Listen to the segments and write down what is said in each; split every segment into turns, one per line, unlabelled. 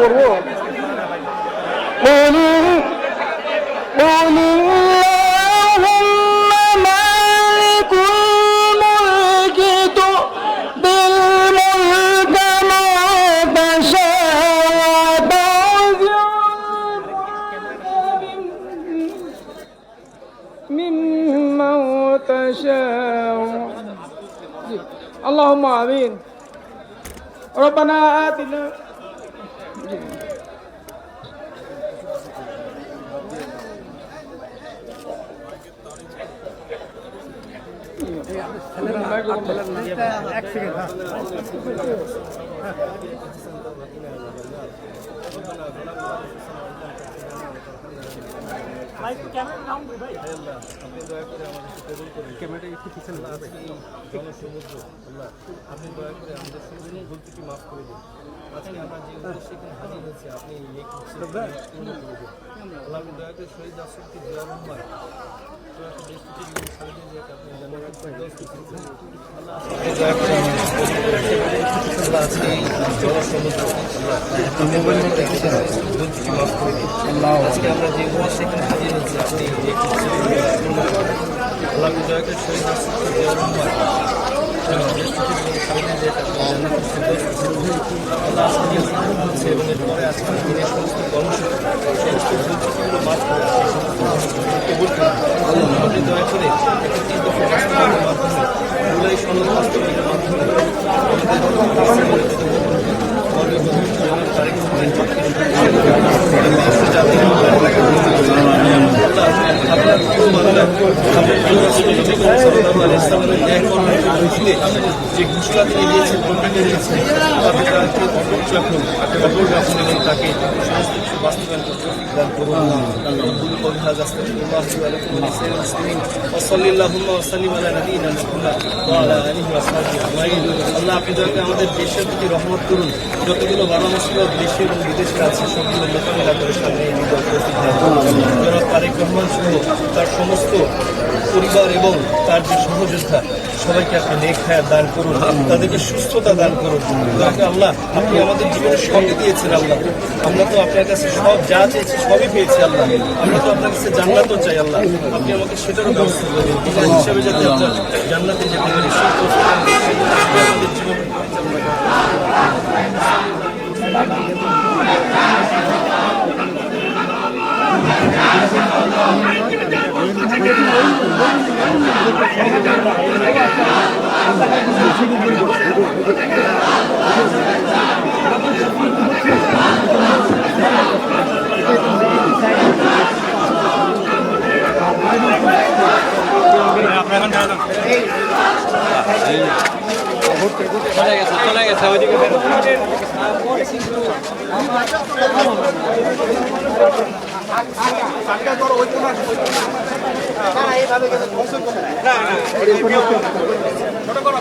করবো। اللهم آمين. ربنا آتنا
আপনি দয়া করে আমাদের সমস্ত ভুল ত্রুটি মাফ করে দিন। আজকে আমরা যে উদ্দেশ্যে এখানে হাজির হয়েছি আপনি আল্লাহ আপনি দয়া করে শহীদ আশক্তি জিয়া রহমান আজকে আমরা যে উদ্দেশ্যে এখানে হাজির হয়েছি আপনি আল্লাহ আপনি দয়া করে শহীদ আশক্তি জিয়া রহমান এবং এরপরে আজকে দিনের সমস্ত কর্মসূচি সমস্ত ভুলগুলো মাফ করে আপনি দয়া করে একত্রিত মাধ্যমে জুলাই সনদ বাস্তবায়নের মাধ্যমে যে ঘোষণা তিনি দিয়েছেন প্রকৃতি দিয়েছেন তাকে অটল রাখুন এবং তাকে সমস্ত কিছু বাস্তবায়ন করতে দান করুন। আল্লাহ আপনি দয়া করে আমাদের দেশের প্রতি রহমত করুন। যতগুলো বাবা মুসলিম দেশে এবং বিদেশে আছে সবগুলো মোকাবিলা করে সামনে তারেক রহমান সহ তার সমস্ত পরিবার এবং তার যে সহযোদ্ধা সবাইকে আপনি নেক হায়াত দান করুন, তাদেরকে সুস্থতা দান করুন। আল্লাহ আপনি আমাদের জীবনে সবই দিয়েছেন আল্লাহ, আমরা তো আপনার কাছে সব যা চেয়েছি সবই পেয়েছি আল্লাহ, আমরা তো আপনার কাছে জান্নাতও চাই আল্লাহ, আপনি আমাকে সেটারও ব্যবস্থা করবেন বিনা হিসাবে যাতে আপনার জান্নাতে যেতে পারি আমাদের জীবন চলে গেছে ওইদিকে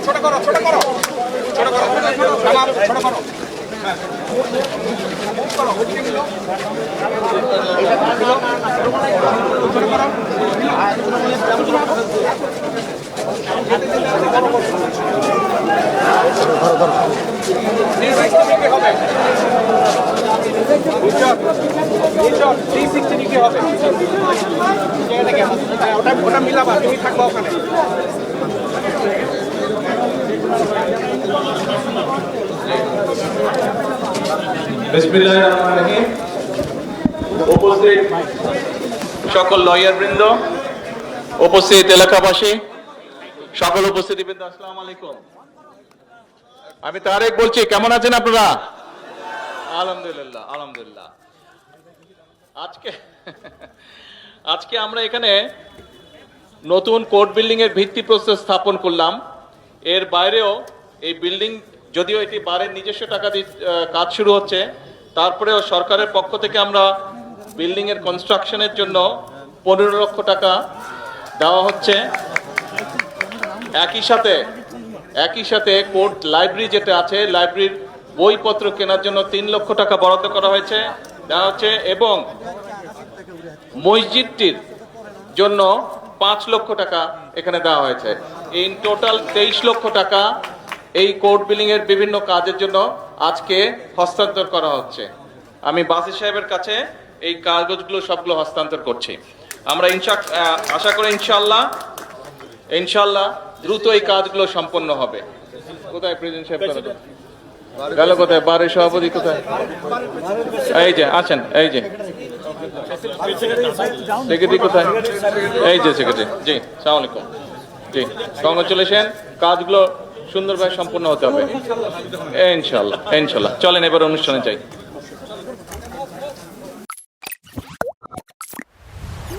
ছোট করো ওটা মিলাবা, তুমি থাকবা ওখানে।
উপস্থিত সকল লয়ার বৃন্দ, উপস্থিত এলাকাবাসী, সকল উপস্থিতিবৃন্দ, আসসালামু আলাইকুম। আমি তারেক বলছি, কেমন আছেন আপনারা? আলহামদুলিল্লাহ আলহামদুলিল্লাহ। আজকে আমরা এখানে নতুন কোর্ট বিল্ডিং এর ভিত্তিপ্রস্তর স্থাপন করলাম। এর বাইরেও এই বিল্ডিং, যদিও এটি বারের নিজস্ব টাকা দিয়ে কাজ শুরু হচ্ছে, তারপরেও সরকারের পক্ষ থেকে আমরা বিল্ডিং এর কনস্ট্রাকশনের জন্য 15 লক্ষ টাকা দেওয়া হচ্ছে। একই সাথে কোর্ট লাইব্রেরি যেটা আছে, লাইব্রেরির বইপত্র কেনার জন্য 3 লক্ষ টাকা বরাদ্দ করা হয়েছে, দেওয়া হচ্ছে, এবং মসজিদটির জন্য 5 লক্ষ টাকা এখানে দেওয়া হয়েছে। ইন টোটাল 23 লক্ষ টাকা এই কোর্ট বিল্ডিং এর বিভিন্ন কাজের জন্য আজকে হস্তান্তর করা হচ্ছে। আমি বাসি সাহেবের কাছে এই কাগজগুলো সবগুলো হস্তান্তর করছি। আমরা আশা করি ইনশাল্লাহ দ্রুত এই কাজগুলো সম্পন্ন হবে। কোথায় প্রেসিডেন্ট সাহেব গেল কোথায়? বারের সভাপতি কোথায়? এই যে আছেন, এই যে সেক্রেটারি কোথায়? এই যে সেক্রেটারি। জি, সালাম আলাইকুম। জি, কংগ্রেচুলেশন। কাজগুলো সুন্দরভাবে সম্পন্ন হতে হবে ইনশাল্লাহ। চলেন এবার অনুষ্ঠানে যাই।